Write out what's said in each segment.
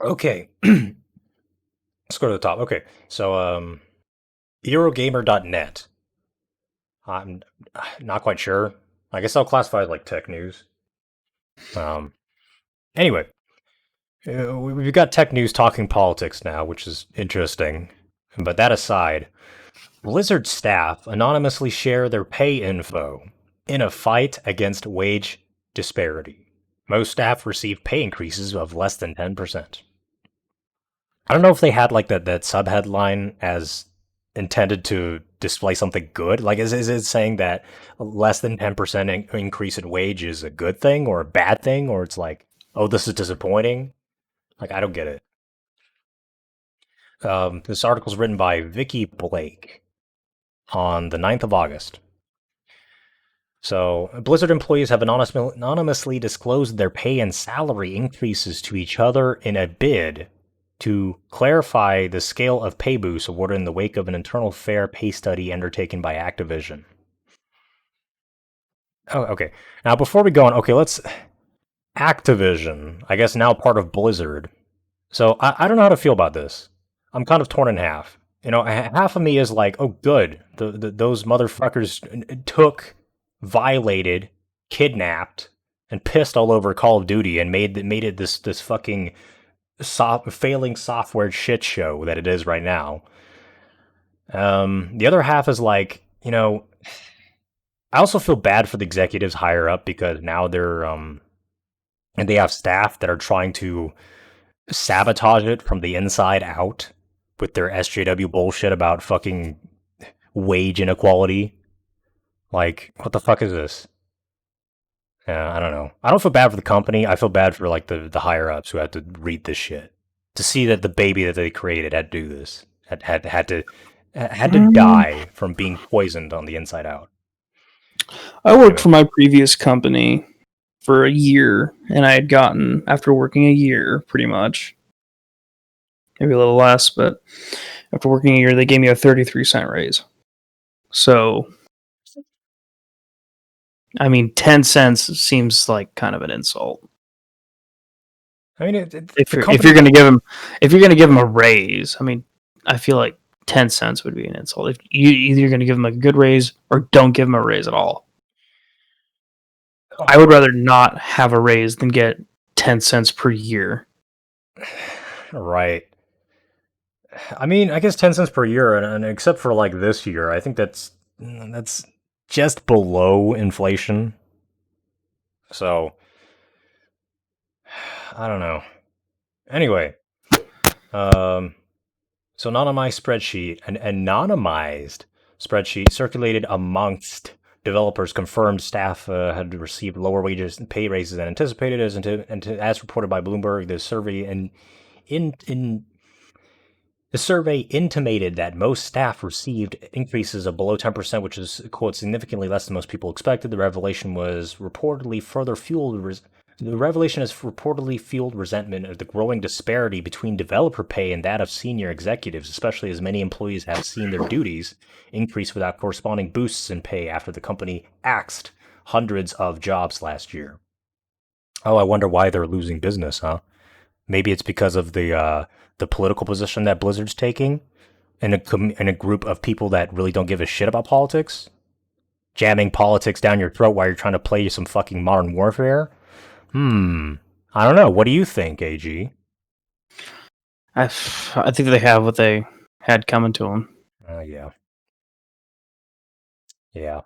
Okay, let's go to the top. Okay, so Eurogamer.net. I'm not quite sure. I guess I'll classify it as like tech news. Um, anyway, we've got tech news talking politics now, which is interesting. But that aside, Blizzard staff anonymously share their pay info in a fight against wage disparity. Most staff receive pay increases of less than 10%. I don't know if they had like that subheadline as intended to display something good. Like, is it saying that less than 10% increase in wage is a good thing or a bad thing? Or it's like, oh, this is disappointing? Like, I don't get it. This article is written by Vicky Blake on the 9th of August. So, Blizzard employees have anonymously disclosed their pay and salary increases to each other in a bid to clarify the scale of pay boosts awarded in the wake of an internal fair pay study undertaken by Activision. Oh, okay. Now, before we go on, okay, let's. Activision, I guess now part of Blizzard. So, I don't know how to feel about this. I'm kind of torn in half. You know, half of me is like, oh, good. Those motherfuckers took, violated, kidnapped, and pissed all over Call of Duty and made it this fucking failing software shit show that it is right now. The other half is like, you know, I also feel bad for the executives higher up because now they're and they have staff that are trying to sabotage it from the inside out with their SJW bullshit about fucking wage inequality. Like, what the fuck is this? Yeah, I don't know. I don't feel bad for the company. I feel bad for like the higher ups who had to read this shit to see that the baby that they created had to do this, had to Um, die from being poisoned on the inside out. I worked Anyway, for my previous company for a year, and I had gotten, after working a year, pretty much, maybe a little less, but after working a year, they gave me a 33-cent raise. So, I mean, 10 cents seems like kind of an insult. I mean, If the you're if you're company. gonna give them if you're gonna give them a raise, I mean, I feel like 10 cents would be an insult. If you either you're gonna give them a good raise or don't give them a raise at all. I would rather not have a raise than get 10 cents per year. Right. I mean, I guess 10 cents per year, and except for like this year, I think that's just below inflation. So I don't know. Anyway, um, so an anonymized spreadsheet circulated amongst developers confirmed staff had received lower wages and pay raises than anticipated, as reported by Bloomberg. In The survey intimated that most staff received increases of below 10%, which is, quote, significantly less than most people expected. The revelation has reportedly fueled resentment of the growing disparity between developer pay and that of senior executives, especially as many employees have seen their duties increase without corresponding boosts in pay after the company axed hundreds of jobs last year. Oh, I wonder why they're losing business, huh? Maybe it's because of the political position that Blizzard's taking, and a group of people that really don't give a shit about politics, jamming politics down your throat while you're trying to play some fucking Modern Warfare. I don't know. What do you think, AG? I think they have what they had coming to them. Yeah, yeah,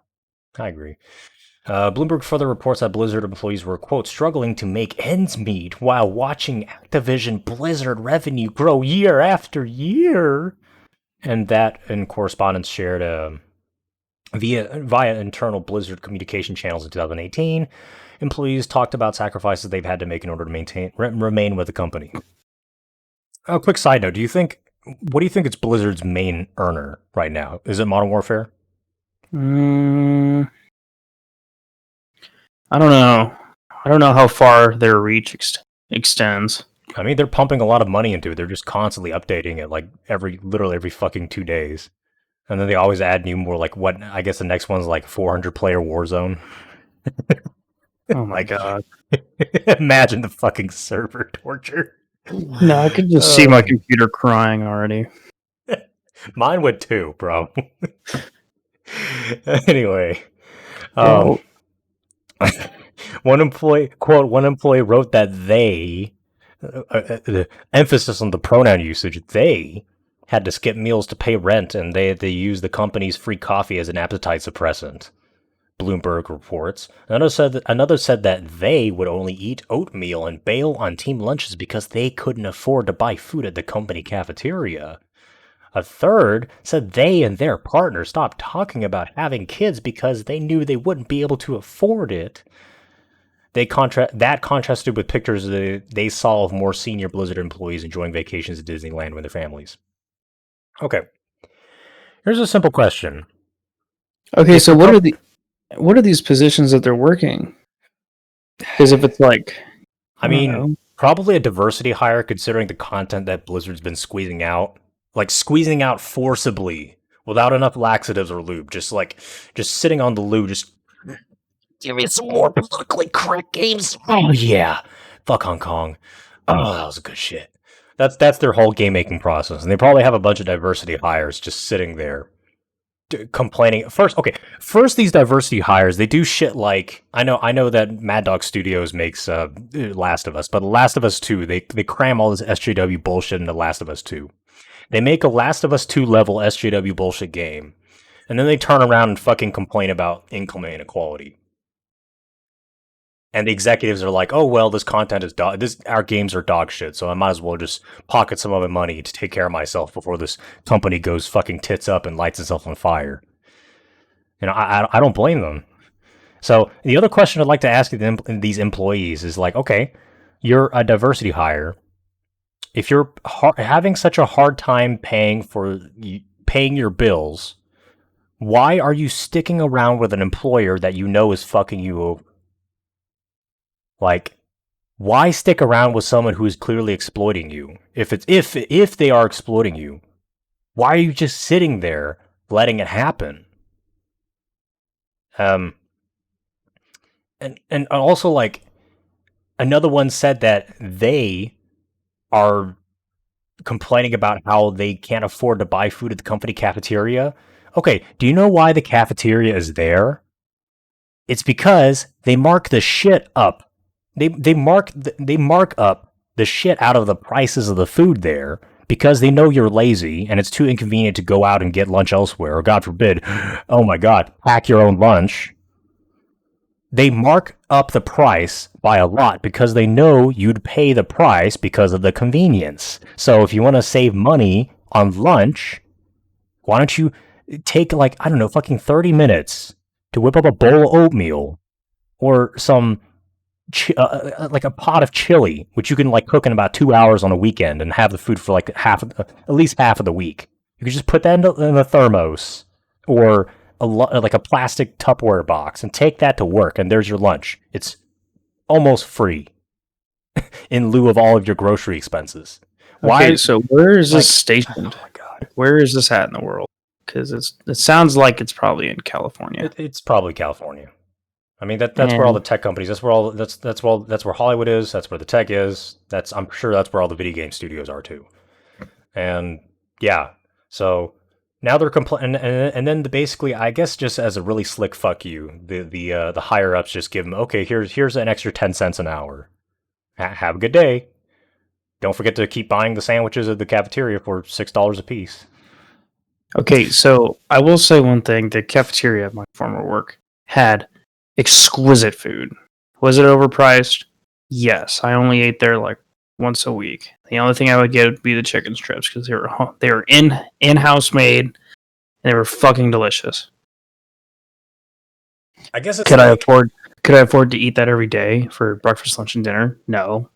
I agree. Bloomberg further reports that Blizzard employees were, quote, struggling to make ends meet while watching Activision Blizzard revenue grow year after year. And that in correspondence shared via internal Blizzard communication channels in 2018, employees talked about sacrifices they've had to make in order to remain with the company. A quick side note: what do you think is Blizzard's main earner right now? Is it Modern Warfare? Mm, I don't know. I don't know how far their reach extends. I mean, they're pumping a lot of money into it. They're just constantly updating it, like literally every fucking 2 days. And then they always add new more, like what I guess the next one's like 400 player Warzone. Oh my Like, god. imagine the fucking server torture. No, I could just see my computer crying already. Mine would too, bro. Anyway, um, Well, one employee wrote that the emphasis on the pronoun usage, they had to skip meals to pay rent, and they used the company's free coffee as an appetite suppressant. Bloomberg reports. Another said that they would only eat oatmeal and bail on team lunches because they couldn't afford to buy food at the company cafeteria. A third said they and their partner stopped talking about having kids because they knew they wouldn't be able to afford it. That contrasted with pictures they saw of more senior Blizzard employees enjoying vacations at Disneyland with their families. Okay, here's a simple question: okay, If so your comp, what are these positions that they're working? Because if it's like, I I don't mean, know. probably a diversity hire considering the content that Blizzard's been squeezing out, like squeezing out forcibly without enough laxatives or lube, just sitting on the lube, just give me some more politically correct games. Oh yeah, fuck Hong Kong. Oh, that was good shit. That's their whole game making process, and they probably have a bunch of diversity hires just sitting there complaining. First these diversity hires they do shit like I know that Mad Dog Studios makes Last of Us, but Last of Us 2 they cram all this SJW bullshit into Last of Us 2. They make a Last of Us 2 level SJW bullshit game, and then they turn around and fucking complain about income inequality. And the executives are like, "Oh well, this content is our games are dog shit, so I might as well just pocket some of my money to take care of myself before this company goes fucking tits up and lights itself on fire." I don't blame them. So the other question I'd like to ask these employees is like, okay, you're a diversity hire. If you're having such a hard time paying your bills, why are you sticking around with an employer that you know is fucking you over? Like, why stick around with someone who is clearly exploiting you? If they are exploiting you, why are you just sitting there letting it happen? Um, and also like another one said that they are complaining about how they can't afford to buy food at the company cafeteria. Okay, do you know why the cafeteria is there? It's because they mark the shit up. They mark up the shit out of the prices of the food there because they know you're lazy and it's too inconvenient to go out and get lunch elsewhere, or God forbid, oh my god, pack your own lunch. They mark up the price by a lot because they know you'd pay the price because of the convenience. So if you want to save money on lunch, why don't you take like, I don't know, fucking 30 minutes to whip up a bowl of oatmeal or some like a pot of chili, which you can like cook in about 2 hours on a weekend and have the food for like at least half of the week. You could just put that in a thermos or like a plastic Tupperware box and take that to work, and there's your lunch. It's almost free in lieu of all of your grocery expenses. Okay, Why? so where is this Like, stationed? oh my god, Where is this at in the world? Because it sounds like it's probably in California. it's probably California. I mean that's where all the And tech companies. That's where Hollywood is. That's where the tech is. I'm sure that's where all the video game studios are too. And yeah, so now they're complaining, and then basically, I guess, just as a really slick fuck you, the higher ups just give them, okay, here's an extra 10 cents an hour. Have a good day. Don't forget to keep buying the sandwiches at the cafeteria for $6 a piece. okay, so I will say one thing: the cafeteria at my former work had exquisite food. Was it overpriced? Yes, I only ate there like once a week. The only thing I would get would be the chicken strips because they were in house made and they were fucking delicious. I guess it's Could I like afford could I afford to eat that every day for breakfast, lunch, and dinner? No.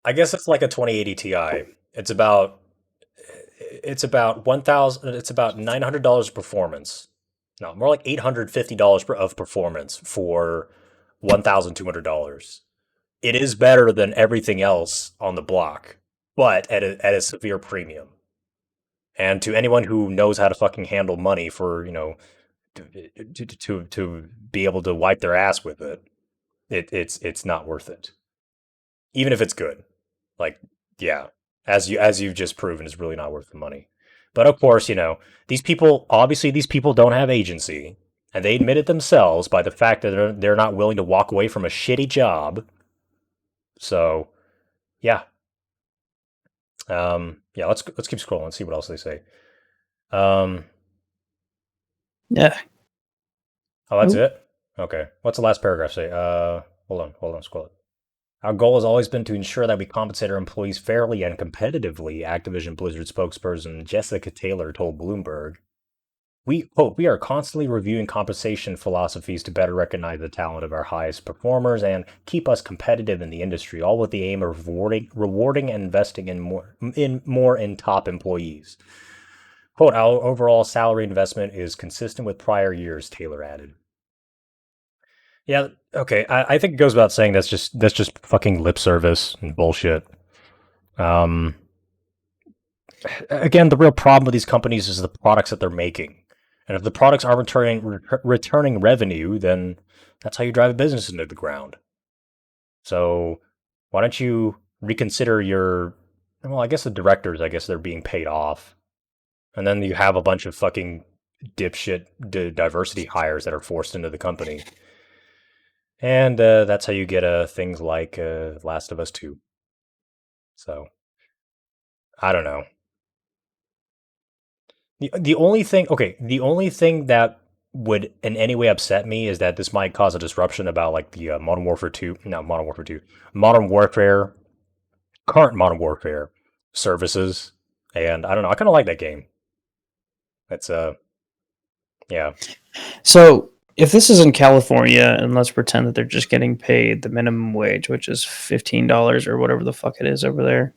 I guess it's like a 2080 Ti. It's about it's about 1,000. It's about $900 of performance. No, more like $850 of performance for $1,200. It is better than everything else on the block, but at a severe premium. And to anyone who knows how to fucking handle money for to be able to wipe their ass with it, it's not worth it, even if it's good. Like, yeah, as you've just proven, is really not worth the money. But of course, these people obviously these people don't have agency, and they admit it themselves by the fact that they're not willing to walk away from a shitty job. So yeah, yeah. Let's keep scrolling and see what else they say. Um, Yeah. oh, that's Oh, it. Okay, what's the last paragraph say? Hold on, scroll it. Our goal has always been to ensure that we compensate our employees fairly and competitively, Activision Blizzard spokesperson Jessica Taylor told Bloomberg. We are constantly reviewing compensation philosophies to better recognize the talent of our highest performers and keep us competitive in the industry, all with the aim of rewarding and investing in top employees. Quote, our overall salary investment is consistent with prior years, Taylor added. Yeah, okay. I think it goes without saying that's just fucking lip service and bullshit. Um, again, the real problem with these companies is the products that they're making, and if the products are returning revenue, then that's how you drive a business into the ground. So why don't you reconsider your? Well, I guess the directors, I guess they're being paid off, and then you have a bunch of fucking dipshit diversity hires that are forced into the company, and that's how you get things like Last of Us 2. So I don't know. The only thing, okay, the only thing that would in any way upset me is that this might cause a disruption about like the Modern Warfare 2, no, Modern Warfare 2, Modern Warfare, current Modern Warfare services. And I don't know, I kind of like that game. It's, yeah. so if this is in California, and let's pretend that they're just getting paid the minimum wage, which is $15 or whatever the fuck it is over there,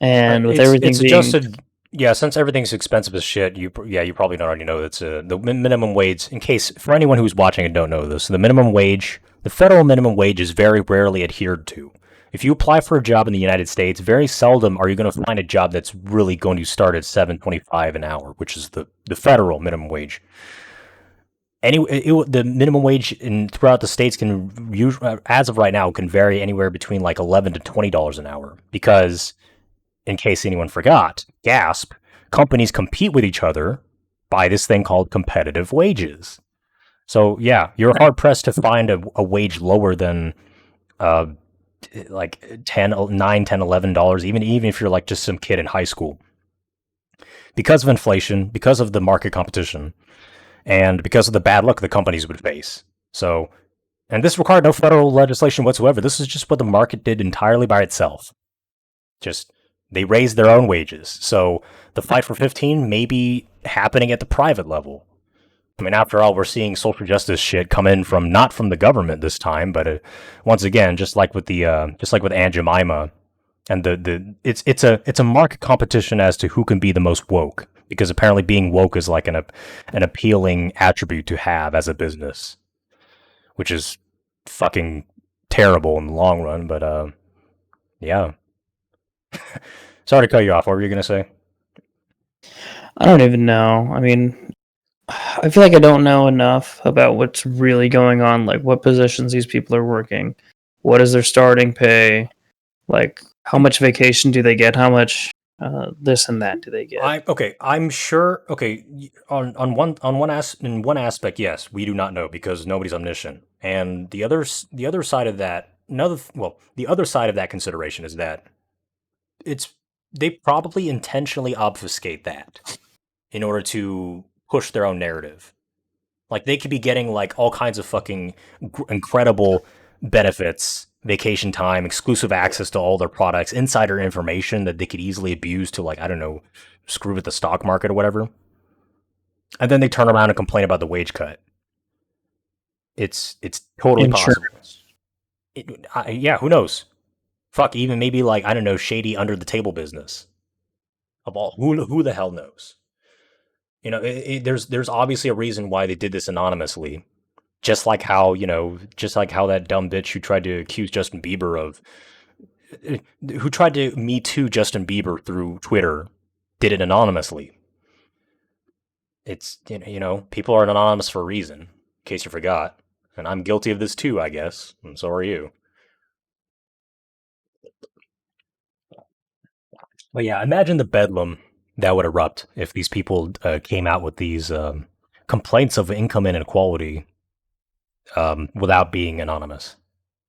and with It's everything being adjusted. Yeah, since everything's expensive as shit, you probably don't already know that's the minimum wage. In case for anyone who's watching and don't know this, the minimum wage, the federal minimum wage, is very rarely adhered to. If you apply for a job in the United States, very seldom are you going to find a job that's really going to start at 7.25 an hour, which is the federal minimum wage. The minimum wage in throughout the states can as of right now can vary anywhere between like $11 to $20 an hour because in case anyone forgot, gasp, companies compete with each other by this thing called competitive wages. So yeah, you're right. hard pressed to find a wage lower than uh like 10, 9, 10, $11, even if you're like just some kid in high school. Because of inflation, because of the market competition, and because of the bad luck the companies would face. So, and this required no federal legislation whatsoever. This is just what the market did entirely by itself. Just they raised their own wages. So the fight for 15 may be happening at the private level. I mean, after all, we're seeing social justice shit come in from not from the government this time, but once again, just like with Aunt Jemima, and it's a market competition as to who can be the most woke, because apparently being woke is like an appealing attribute to have as a business, which is fucking terrible in the long run. But yeah. Sorry to cut you off. What were you gonna say? I don't even know. I mean, I feel like I don't know enough about what's really going on, like what positions these people are working, what is their starting pay, like how much vacation do they get, how much this and that do they get. Okay. I'm sure. Okay, in one aspect, yes, we do not know because nobody's omniscient. And the other side of that, the other side of that consideration is that it's they probably intentionally obfuscate that in order to push their own narrative. Like they could be getting like all kinds of fucking incredible benefits, vacation time, exclusive access to all their products, insider information that they could easily abuse to like I don't know, screw with the stock market or whatever. And then they turn around and complain about the wage cut. It's totally possible. Insurance. Yeah, who knows? Fuck, even maybe like I don't know, shady under the table business of all. Who the hell knows? There's obviously a reason why they did this anonymously. Just like how that dumb bitch who tried to accuse Justin Bieber of, who tried to Me Too Justin Bieber through Twitter, did it anonymously. It's, people are anonymous for a reason, in case you forgot. And I'm guilty of this too, I guess. And so are you. But yeah, imagine the bedlam that would erupt if these people came out with these complaints of income inequality without being anonymous.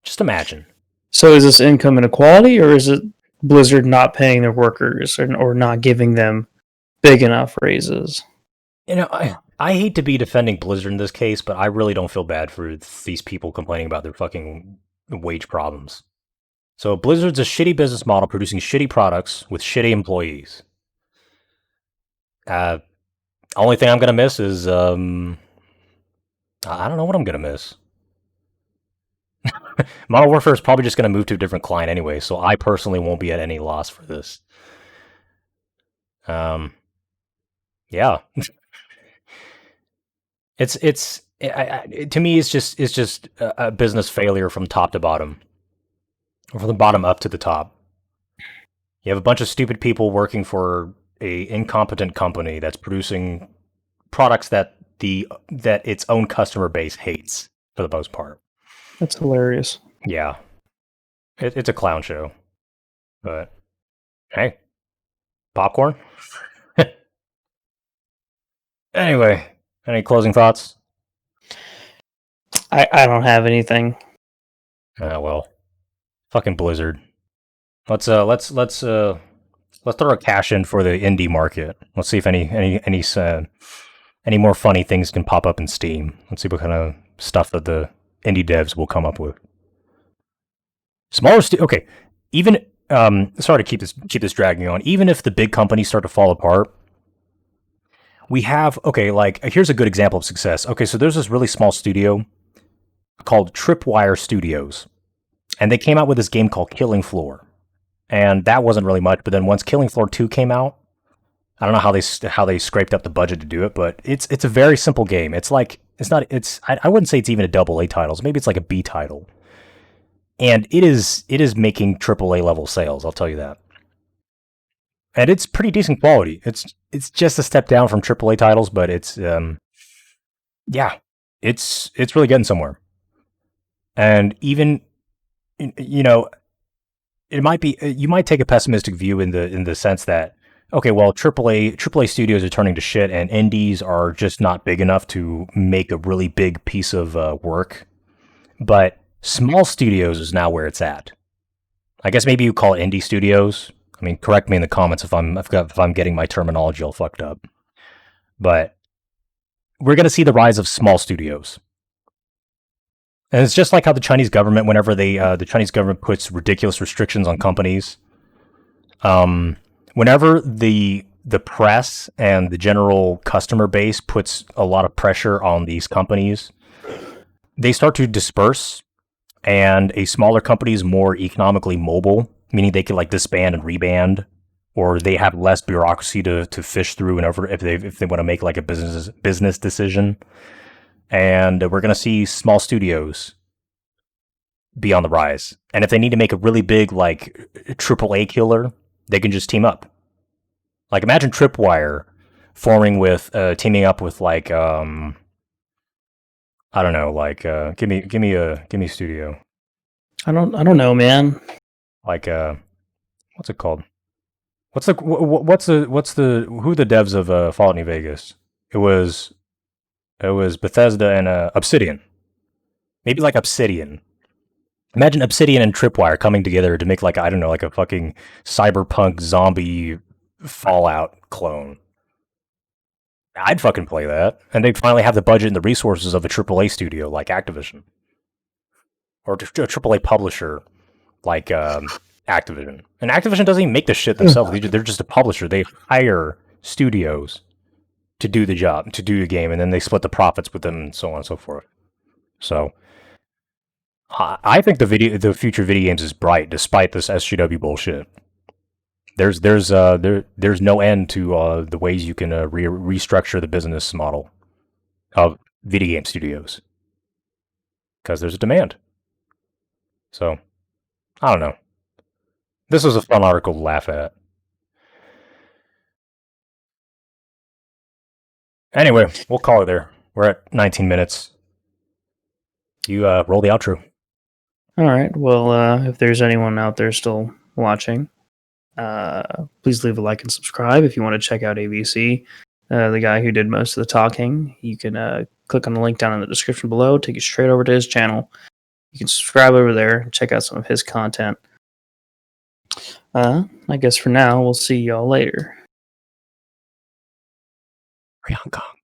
Just imagine. So is this income inequality, or is it Blizzard not paying their workers or not giving them big enough raises? I hate to be defending Blizzard in this case, but I really don't feel bad for these people complaining about their fucking wage problems. So Blizzard's a shitty business model producing shitty products with shitty employees. Uh, only thing I'm gonna miss is I don't know what I'm gonna miss. Modern Warfare is probably just gonna move to a different client anyway, so I personally won't be at any loss for this. Um, yeah, to me it's just a business failure from top to bottom, or from the bottom up to the top. You have a bunch of stupid people working for a incompetent company that's producing products that its own customer base hates for the most part. That's hilarious. Yeah, it's a clown show, but hey, popcorn. Anyway, any closing thoughts? I don't have anything. Well, fucking Blizzard. Let's throw a cash in for the indie market. Let's see if any more funny things can pop up in Steam. Let's see what kind of stuff that the indie devs will come up with. Okay. Even sorry to keep this dragging on. Even if the big companies start to fall apart, we have like here's a good example of success. Okay, so there's this really small studio called Tripwire Studios, and they came out with this game called Killing Floor, and that wasn't really much. But then once Killing Floor 2 came out, I don't know how they scraped up the budget to do it, but it's a very simple game. I wouldn't say it's even a double A title. So maybe it's like a B title, and it is making triple A level sales. I'll tell you that, and it's pretty decent quality. It's just a step down from triple A titles, but yeah, it's really getting somewhere. And even you know it might be you might take a pessimistic view in the sense that okay, well, AAA studios are turning to shit, and indies are just not big enough to make a really big piece of work. But small studios is now where it's at. I guess maybe you call it indie studios. I mean, correct me in the comments if I'm getting my terminology all fucked up. But we're going to see the rise of small studios. And it's just like how the Chinese government, whenever the Chinese government puts ridiculous restrictions on companies, whenever the press and the general customer base puts a lot of pressure on these companies, they start to disperse, and a smaller company is more economically mobile, meaning they can like disband and reband, or they have less bureaucracy to fish through if they want to make like a business decision. And we're going to see small studios be on the rise. And if they need to make a really big like AAA killer, they can just team up. Like imagine Tripwire teaming up with like I don't know, like give me a studio. I don't know, man. Like what's it called? What's the who are the devs of Fallout New Vegas? It was Bethesda and Obsidian. Maybe like Obsidian. Imagine Obsidian and Tripwire coming together to make like I don't know, like a fucking cyberpunk zombie Fallout clone. I'd fucking play that, and they'd finally have the budget and the resources of a AAA studio like Activision, or a AAA publisher like Activision. And Activision doesn't even make the shit themselves; they're just a publisher. They hire studios to do the job, to do the game, and then they split the profits with them, and so on and so forth. So I think the future of video games is bright, despite this SGW bullshit. There's no end to the ways you can restructure the business model of video game studios because there's a demand. So I don't know. This was a fun article to laugh at. Anyway, we'll call it there. We're at 19 minutes. You roll the outro. All right. Well, if there's anyone out there still watching, Please leave a like and subscribe if you want to check out ABC, the guy who did most of the talking. You can click on the link down in the description below, take you straight over to his channel. You can subscribe over there and check out some of his content. I guess for now, we'll see y'all later. Hong Kong.